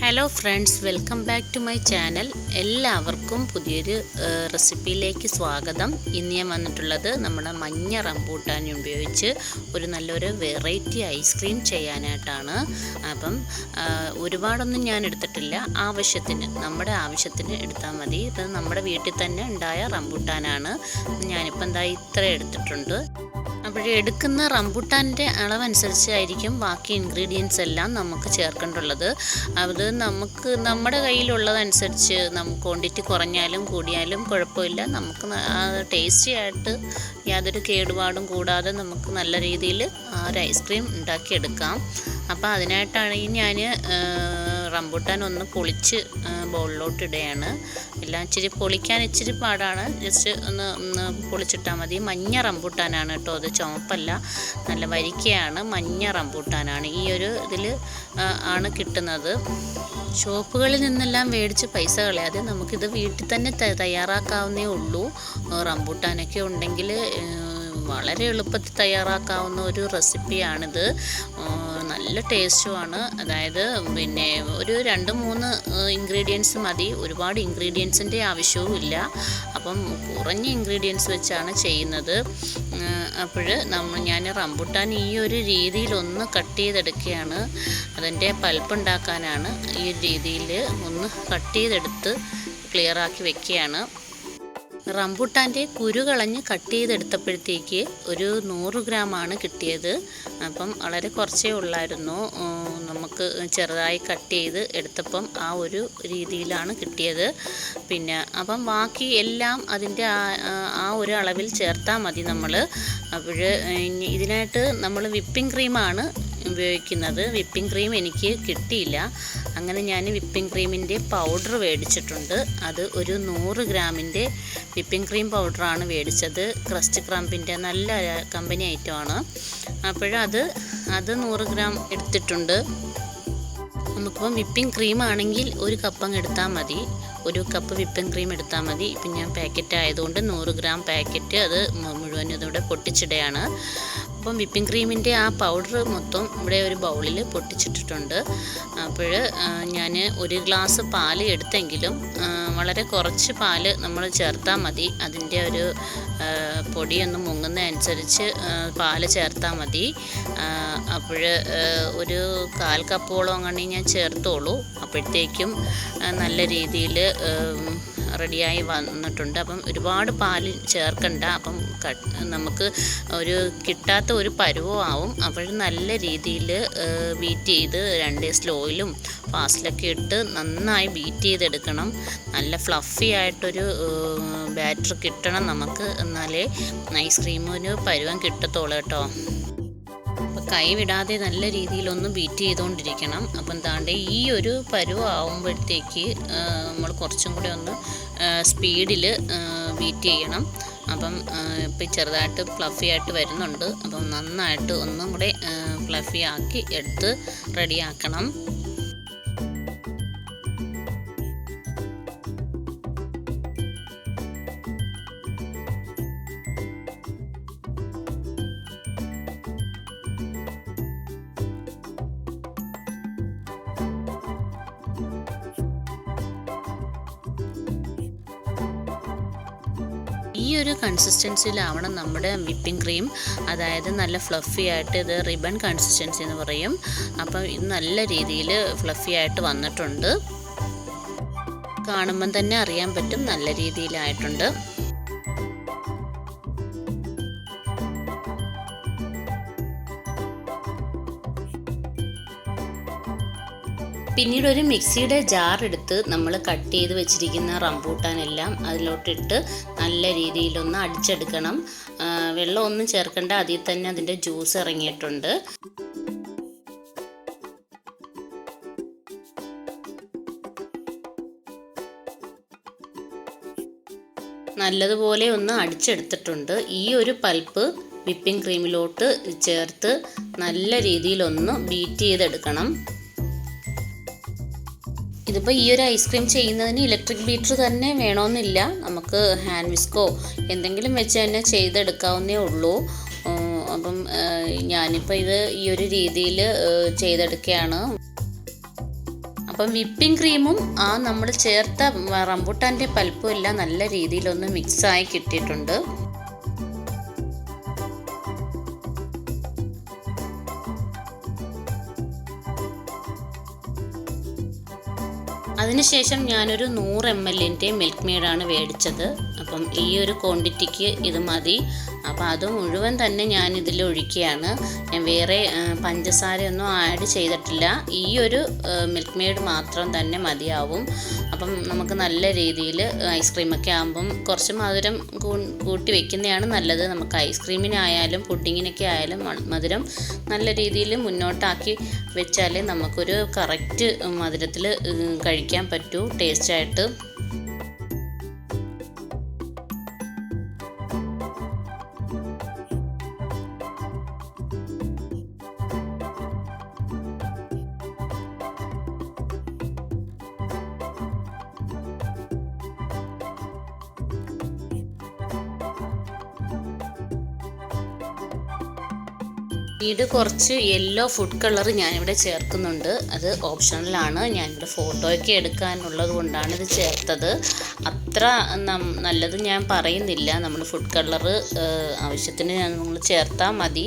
Hello friends, welcome back to my channel. എല്ലാവർക്കും പുതിയൊരു റെസിപ്പിയിലേക്ക് സ്വാഗതം. ഇന്ന് ഞാൻ വന്നിട്ടുള്ളത് നമ്മുടെ മഞ്ഞ റംബൂട്ടാൻ ഉപയോഗിച്ച് ഒരു നല്ലൊരു വെറൈറ്റി ഐസ്ക്രീം ചെയ്യാനായിട്ടാണ്. അപ്പം ഒരുപാടൊന്നും ഞാൻ എടുത്തിട്ടില്ല, നമ്മുടെ ആവശ്യത്തിന് എടുത്താൽ മതി. ഇത് നമ്മുടെ വീട്ടിൽ തന്നെ ഉണ്ടായ റംബൂട്ടാനാണ്. ഞാനിപ്പോൾ ഇത്ര എടുത്തിട്ടുണ്ട്. എടുക്കുന്ന റംബൂട്ടാൻ്റെ അളവനുസരിച്ചായിരിക്കും ബാക്കി ഇൻഗ്രീഡിയൻസ് എല്ലാം നമുക്ക് ചേർക്കേണ്ടുള്ളത്. അത് നമ്മുടെ കയ്യിലുള്ളതനുസരിച്ച് ക്വാണ്ടിറ്റി കുറഞ്ഞാലും കൂടിയാലും കുഴപ്പമില്ല. നമുക്ക് ടേസ്റ്റി ആയിട്ട് യാതൊരു കേടുപാടും കൂടാതെ നമുക്ക് നല്ല രീതിയിൽ ഒരു ഐസ്ക്രീം ഉണ്ടാക്കിയെടുക്കാം. അപ്പോൾ അതിനായിട്ടാണ് ഞാൻ റംബൂട്ടാൻ ഒന്ന് പൊളിച്ച് ബൗളിലോട്ട് ഇടുകയാണ്. എല്ലാം പൊളിക്കാൻ ഇച്ചിരി പാടാണ്. ജസ്റ്റ് ഒന്ന് പൊളിച്ചിട്ടാൽ മതി. മഞ്ഞ റംബൂട്ടാനാണ് കേട്ടോ, അത് ചുവപ്പല്ല, നല്ല വരിക്കയാണ്, മഞ്ഞ റംബൂട്ടാനാണ്. ഈ ഒരു ഇതിൽ ആണ് കിട്ടുന്നത്. ഷോപ്പുകളിൽ നിന്നെല്ലാം മേടിച്ച് പൈസ കളയാതെ നമുക്കിത് വീട്ടിൽ തന്നെ തയ്യാറാക്കാവുന്നേ ഉള്ളൂ. റംബൂട്ടാനൊക്കെ ഉണ്ടെങ്കിൽ വളരെ എളുപ്പത്തിൽ തയ്യാറാക്കാവുന്ന ഒരു റെസിപ്പിയാണിത്. നല്ല ടേസ്റ്റുമാണ്. അതായത് ഒരു 2-3 ഇൻഗ്രീഡിയൻസ് മതി, ഒരുപാട് ഇൻഗ്രീഡിയൻസിൻ്റെ ആവശ്യവും ഇല്ല. അപ്പം കുറഞ്ഞ ഇൻഗ്രീഡിയൻസ് വെച്ചാണ് ചെയ്യുന്നത്. ഞാൻ റംബൂട്ടാൻ ഈ ഒരു രീതിയിലൊന്ന് കട്ട് ചെയ്തെടുക്കുകയാണ്. അതിൻ്റെ പൾപ്പ് ഉണ്ടാക്കാനാണ് ഈ രീതിയിൽ ഒന്ന് കട്ട് ചെയ്തെടുത്ത് ക്ലിയറാക്കി വെക്കുകയാണ്. റംബൂട്ടാൻ്റെ കുരു കളഞ്ഞ് കട്ട് ചെയ്തെടുത്തപ്പോഴത്തേക്ക് ഒരു 100 ഗ്രാമാണ് കിട്ടിയത്. അപ്പം വളരെ കുറച്ചേ ഉള്ളായിരുന്നു. നമുക്ക് ചെറുതായി കട്ട് ചെയ്ത് എടുത്തപ്പം ആ ഒരു രീതിയിലാണ് കിട്ടിയത്. അപ്പം ബാക്കി എല്ലാം അതിൻ്റെ ആ ഒരു അളവിൽ ചേർത്താൽ മതി നമ്മൾ. ഇതിനായിട്ട് നമ്മൾ വിപ്പിംഗ് ക്രീമാണ് ഉപയോഗിക്കുന്നത്. വിപ്പിംഗ് ക്രീം എനിക്ക് കിട്ടിയില്ല. അങ്ങനെ ഞാൻ വിപ്പിംഗ് ക്രീമിൻ്റെ പൗഡർ മേടിച്ചിട്ടുണ്ട്. അത് ഒരു 100 ഗ്രാമിൻ്റെ വിപ്പിംഗ് ക്രീം പൗഡറാണ് മേടിച്ചത്. ക്രസ്റ്റ് ക്രംപിൻ്റെ നല്ല കമ്പനി ഐറ്റമാണ്. അത് 100 ഗ്രാം എടുത്തിട്ടുണ്ട്. നമുക്കിപ്പം വിപ്പിംഗ് ക്രീം ആണെങ്കിൽ 1 കപ്പ് എടുത്താൽ മതി. 1 കപ്പ് വിപ്പിംഗ് ക്രീം എടുത്താൽ മതി. ഇപ്പം ഞാൻ പാക്കറ്റ് ആയതുകൊണ്ട് 100 ഗ്രാം പാക്കറ്റ് അത് മുഴുവനും ഇതിവിടെ പൊട്ടിച്ചിടുകയാണ്. അപ്പം വിപ്പിംഗ് ക്രീമിൻ്റെ ആ പൗഡർ മൊത്തം ഇവിടെ ഒരു ബൗളിൽ പൊട്ടിച്ചിട്ടിട്ടുണ്ട്. ഞാൻ 1 ഗ്ലാസ് പാൽ എടുത്തെങ്കിലും വളരെ കുറച്ച് പാൽ നമ്മൾ ചേർത്താൽ മതി. അതിൻ്റെ ഒരു പൊടിയൊന്ന് മുങ്ങുന്നതനുസരിച്ച് പാൽ ചേർത്താൽ മതി. ഒരു 1/4 കപ്പോളം അങ്ങനെ ഞാൻ ചേർത്തോളൂ. അപ്പോഴത്തേക്കും നല്ല രീതിയിൽ റെഡിയായി വന്നിട്ടുണ്ട്. അപ്പം ഒരുപാട് പാല് ചേർക്കണ്ട. അപ്പം നമുക്ക് കിട്ടാത്ത ഒരു പരുവമാവും. നല്ല രീതിയിൽ ബീറ്റ് ചെയ്ത് 2 സ്ലോയിലും ഫാസ്റ്റിലൊക്കെ ഇട്ട് നന്നായി ബീറ്റ് ചെയ്തെടുക്കണം. നല്ല ഫ്ലഫി ആയിട്ടൊരു ബാറ്റർ കിട്ടണം നമുക്ക്. എന്നാലേ ഐസ്ക്രീമിന് പരുവം കിട്ടത്തുള്ളൂ കേട്ടോ. കൈ വിടാതെ നല്ല രീതിയിലൊന്ന് ബീറ്റ് ചെയ്തുകൊണ്ടിരിക്കണം. അപ്പം ഈ ഒരു പരുവാകുമ്പോഴത്തേക്ക് നമ്മൾ കുറച്ചും കൂടെ ഒന്ന് സ്പീഡിൽ ബീറ്റ് ചെയ്യണം. ഇപ്പം ചെറുതായിട്ട് ഫ്ലഫി ആയിട്ട് വരുന്നുണ്ട്. അപ്പം നന്നായിട്ട് ഒന്നും കൂടെ ഫ്ലഫി ആക്കി എടുത്ത് റെഡിയാക്കണം. ഈ ഒരു കൺസിസ്റ്റൻസിയിലാവണം നമ്മുടെ വിപ്പിംഗ് ക്രീം. അതായത് നല്ല ഫ്ലഫി ആയിട്ട്, ഇത് റിബൺ കൺസിസ്റ്റൻസി എന്ന് പറയും. അപ്പം ഇത് നല്ല രീതിയിൽ ഫ്ലഫി ആയിട്ട് വന്നിട്ടുണ്ട്. കാണുമ്പം തന്നെ അറിയാൻ പറ്റും നല്ല രീതിയിലായിട്ടുണ്ട്. പിന്നീട് ഒരു മിക്സിയുടെ ജാർ എടുത്ത് നമ്മൾ കട്ട് ചെയ്ത് വെച്ചിരിക്കുന്ന റംബൂട്ടാനെല്ലാം അതിലോട്ടിട്ട് നല്ല രീതിയിലൊന്ന് അടിച്ചെടുക്കണം. വെള്ളമൊന്നും ചേർക്കേണ്ട, അതിൽ തന്നെ അതിൻ്റെ ജ്യൂസ് ഇറങ്ങിയിട്ടുണ്ട്. നല്ലതുപോലെ ഒന്ന് അടിച്ചെടുത്തിട്ടുണ്ട്. ഈ ഒരു പൾപ്പ് വിപ്പിംഗ് ക്രീമിലോട്ട് ചേർത്ത് നല്ല രീതിയിലൊന്ന് ബീറ്റ് ചെയ്തെടുക്കണം. ഇതിപ്പോൾ ഈ ഒരു ഐസ്ക്രീം ചെയ്യുന്നതിന് ഇലക്ട്രിക് ബീറ്റർ തന്നെ വേണമെന്നില്ല. നമുക്ക് ഹാൻഡ് വിസ്കോ എന്തെങ്കിലും വെച്ച് തന്നെ ചെയ്തെടുക്കാവുന്നേ ഉള്ളൂ. അപ്പം ഞാനിപ്പോൾ ഇത് ഈ ഒരു രീതിയിൽ ചെയ്തെടുക്കുകയാണ്. അപ്പം വിപ്പിംഗ് ക്രീമും നമ്മൾ ചേർത്ത റംബൂട്ടാൻ്റെ പൽപ്പും എല്ലാം നല്ല രീതിയിലൊന്ന് മിക്സായി കിട്ടിയിട്ടുണ്ട്. അതിനുശേഷം ഞാനൊരു 100 ml മിൽക്ക് മെയ്ഡാണ് മേടിച്ചത്. അപ്പം ഈ ഒരു ക്വാണ്ടിറ്റിക്ക് ഇത് മതി. അപ്പോൾ അത് മുഴുവൻ തന്നെ ഞാൻ ഇതിൽ ഒഴിക്കുകയാണ്. ഞാൻ വേറെ പഞ്ചസാരയൊന്നും ആഡ് ചെയ്തിട്ടില്ല. ഈ ഒരു മിൽക്ക് മെയ്ഡ് മാത്രം തന്നെ മതിയാവും. അപ്പം നമുക്ക് നല്ല രീതിയിൽ ഐസ്ക്രീമൊക്കെ ആകുമ്പം കുറച്ച് മധുരം കൂട്ടി വെക്കുന്നതാണ് നല്ലത്. നമുക്ക് ഐസ്ക്രീമിനായാലും പുഡിങ്ങിനൊക്കെ ആയാലും മധുരം നല്ല രീതിയിൽ മുന്നോട്ടാക്കി വെച്ചാലേ നമുക്കൊരു കറക്റ്റ് മധുരത്തിൽ കഴിക്കാൻ പറ്റൂ, ടേസ്റ്റായിട്ട്. പിന്നീട് കുറച്ച് യെല്ലോ ഫുഡ് കളർ ഞാനിവിടെ ചേർക്കുന്നുണ്ട്. അത് ഓപ്ഷണലാണ്. ഞാനിവിടെ ഫോട്ടോയൊക്കെ എടുക്കാനുള്ളത് കൊണ്ടാണ് ഇത് ചേർത്തത്. അത്ര നല്ലത് ഞാൻ പറയുന്നില്ല. നമ്മൾ ഫുഡ് കളർ ആവശ്യത്തിന് നമ്മൾ ചേർത്താൽ മതി.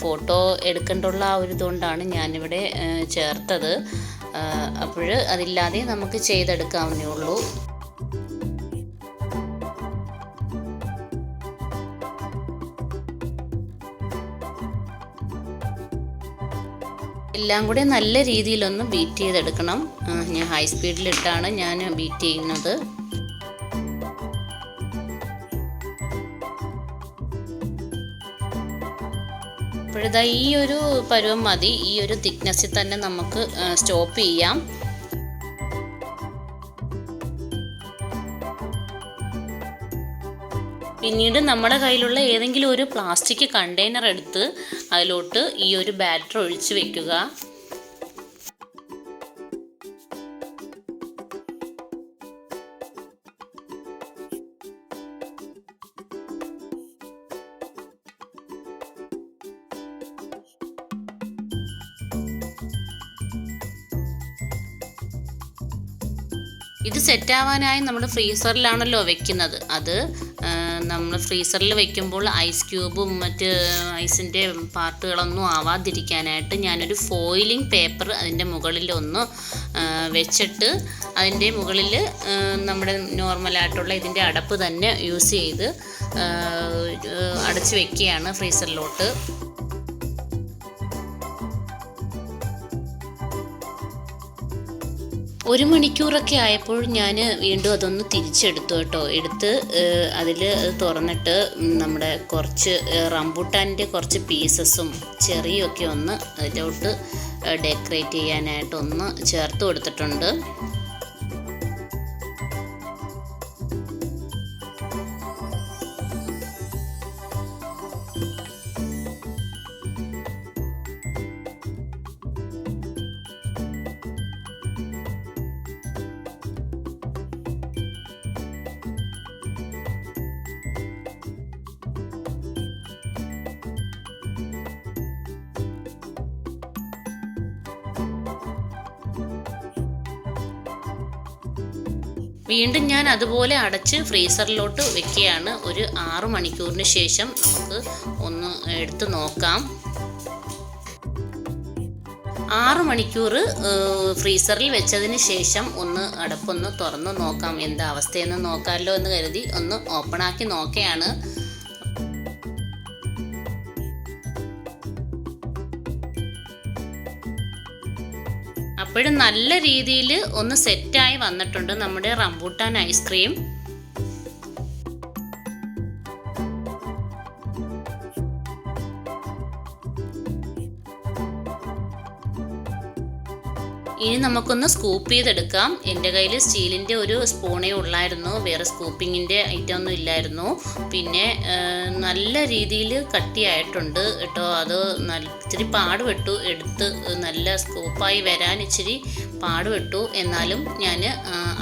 ഫോട്ടോ എടുക്കേണ്ടുള്ള ആ ഒരു ഇതുകൊണ്ടാണ് ഞാനിവിടെ ചേർത്തത്. അപ്പോൾ അതില്ലാതെ നമുക്ക് ചെയ്തെടുക്കാവുന്നേ ഉള്ളൂ. എല്ലാം കൂടെ നല്ല രീതിയിലൊന്ന് ബീറ്റ് ചെയ്തെടുക്കണം. ഞാൻ ഹൈ സ്പീഡിലിട്ടാണ് ഞാൻ ബീറ്റ് ചെയ്യുന്നത്. അപ്പോഴിതാ ഈ ഒരു പരുവം മതി. ഈ ഒരു തിക്നെസ്സിൽ തന്നെ നമുക്ക് സ്റ്റോപ്പ് ചെയ്യാം. പിന്നീട് നമ്മുടെ കയ്യിലുള്ള ഏതെങ്കിലും ഒരു പ്ലാസ്റ്റിക് കണ്ടെയ്നർ എടുത്ത് അതിലോട്ട് ഈ ഒരു ബാറ്റർ ഒഴിച്ച് വെക്കുക. ഇത് സെറ്റാവാനായി നമ്മൾ ഫ്രീസറിലാണല്ലോ വെക്കുന്നത്. അത് നമ്മൾ ഫ്രീസറിൽ വെക്കുമ്പോൾ ഐസ് ക്യൂബും മറ്റ് ഐസിൻ്റെ പാർട്ടുകളൊന്നും ആവാതിരിക്കാനായിട്ട് ഞാനൊരു ഫോയിലിംഗ് പേപ്പർ അതിൻ്റെ മുകളിലൊന്ന് വെച്ചിട്ട് അതിൻ്റെ മുകളിൽ നമ്മുടെ നോർമലായിട്ടുള്ള ഇതിൻ്റെ അടപ്പ് തന്നെ യൂസ് ചെയ്ത് അടച്ച് വെക്കുകയാണ് ഫ്രീസറിലോട്ട്. ഒരു മണിക്കൂറൊക്കെ ആയപ്പോൾ ഞാൻ വീണ്ടും അതൊന്ന് തിരിച്ചെടുത്തു കേട്ടോ. എടുത്ത് അതിൽ തുറന്നിട്ട് നമ്മുടെ കുറച്ച് റംബൂട്ടാൻ്റെ കുറച്ച് പീസസും ചെറിയൊക്കെ ഒന്ന് അതിലോട്ട് ഡെക്കറേറ്റ് ചെയ്യാനായിട്ടൊന്ന് ചേർത്ത് കൊടുത്തിട്ടുണ്ട്. വീണ്ടും ഞാൻ അതുപോലെ അടച്ച് ഫ്രീസറിലോട്ട് വെക്കുകയാണ്. ഒരു 6 മണിക്കൂറിന് ശേഷം നമുക്ക് ഒന്ന് എടുത്ത് നോക്കാം. 6 മണിക്കൂർ ഫ്രീസറിൽ വെച്ചതിന് ശേഷം ഒന്ന് അടപ്പൊന്ന് തുറന്ന് നോക്കാം, എന്താ അവസ്ഥയെന്ന് നോക്കാമല്ലോ എന്ന് കരുതി ഒന്ന് ഓപ്പണാക്കി നോക്കുകയാണ്. അപ്പോഴും നല്ല രീതിയിൽ ഒന്ന് സെറ്റായി വന്നിട്ടുണ്ട് നമ്മുടെ റംബൂട്ടാൻ ഐസ്ക്രീം. ഇനി നമുക്കൊന്ന് സ്കൂപ്പ് ചെയ്തെടുക്കാം. എൻ്റെ കയ്യിൽ സ്റ്റീലിൻ്റെ ഒരു സ്പൂണേ ഉള്ളായിരുന്നു, വേറെ സ്കൂപ്പിങ്ങിൻ്റെ ഐറ്റം ഒന്നും ഇല്ലായിരുന്നു. പിന്നെ നല്ല രീതിയിൽ കട്ടിയായിട്ടുണ്ട് കേട്ടോ. അത് ഇച്ചിരി പാടുപെട്ടു, എടുത്ത് നല്ല സ്കൂപ്പായി വരാൻ ഇച്ചിരി പാടുപെട്ടു. എന്നാലും ഞാൻ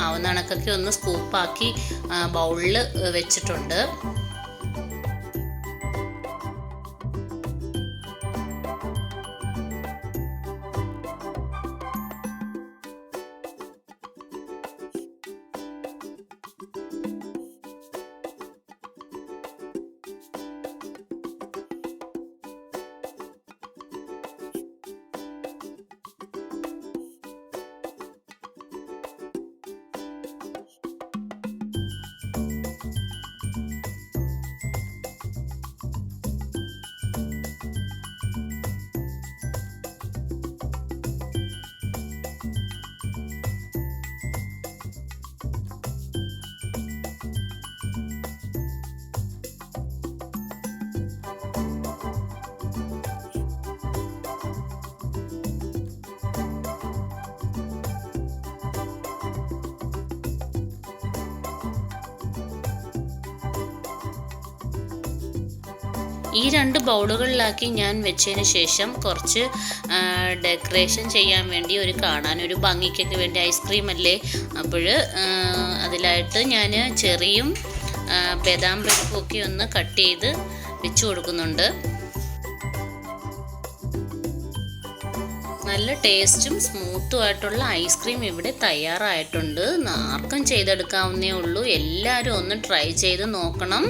ആവുന്ന കണക്കൊക്കെ ഒന്ന് സ്കൂപ്പാക്കി ബൗളിൽ വെച്ചിട്ടുണ്ട്. ഈ 2 ബൗളുകളിലാക്കി ഞാൻ വെച്ചതിന് ശേഷം കുറച്ച് ഡെക്കറേഷൻ ചെയ്യാൻ വേണ്ടി കാണാനൊരു ഭംഗിക്കൊക്കെ വേണ്ടി ഐസ്ക്രീം അല്ലേ, അപ്പോൾ അതിലായിട്ട് ഞാൻ ചെറിയും ബദാം പരിപ്പൊക്കെ ഒന്ന് കട്ട് ചെയ്ത് വെച്ച് കൊടുക്കുന്നുണ്ട്. നല്ല ടേസ്റ്റും സ്മൂത്തും ആയിട്ടുള്ള ഐസ്ക്രീം ഇവിടെ തയ്യാറായിട്ടുണ്ട്. ആർക്കും ചെയ്തെടുക്കാവുന്നേ ഉള്ളൂ. എല്ലാവരും ഒന്ന് ട്രൈ ചെയ്ത് നോക്കണം.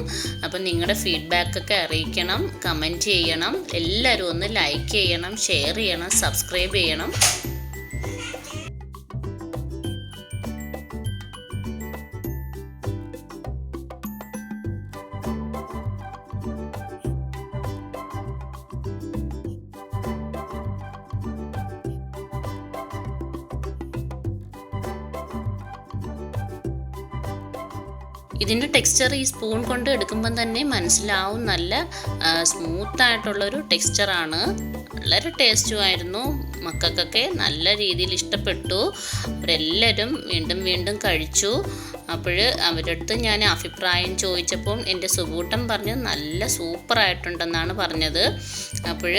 അപ്പം നിങ്ങളുടെ ഫീഡ്ബാക്കൊക്കെ അറിയിക്കണം, കമൻറ്റ് ചെയ്യണം. എല്ലാവരും ഒന്ന് ലൈക്ക് ചെയ്യണം, ഷെയർ ചെയ്യണം, സബ്സ്ക്രൈബ് ചെയ്യണം. ഇതിൻ്റെ ടെക്സ്ചർ ഈ സ്പൂൺ കൊണ്ട് എടുക്കുമ്പം തന്നെ മനസ്സിലാവും. നല്ല സ്മൂത്തായിട്ടുള്ളൊരു ടെക്സ്ചറാണ്. വളരെ ടേസ്റ്റുമായിരുന്നു. മക്കൾക്കൊക്കെ നല്ല രീതിയിൽ ഇഷ്ടപ്പെട്ടു. അവരെല്ലാവരും വീണ്ടും വീണ്ടും കഴിച്ചു. അപ്പോൾ അവരുടെ അടുത്ത് ഞാൻ അഭിപ്രായം ചോദിച്ചപ്പോൾ എൻ്റെ സുബൂട്ടൻ പറഞ്ഞു നല്ല സൂപ്പറായിട്ടുണ്ടെന്നാണ് പറഞ്ഞത്. അപ്പോൾ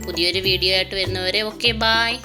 പുതിയൊരു വീഡിയോ ആയിട്ട് വരുന്നവരെ ഓക്കെ ബായ്.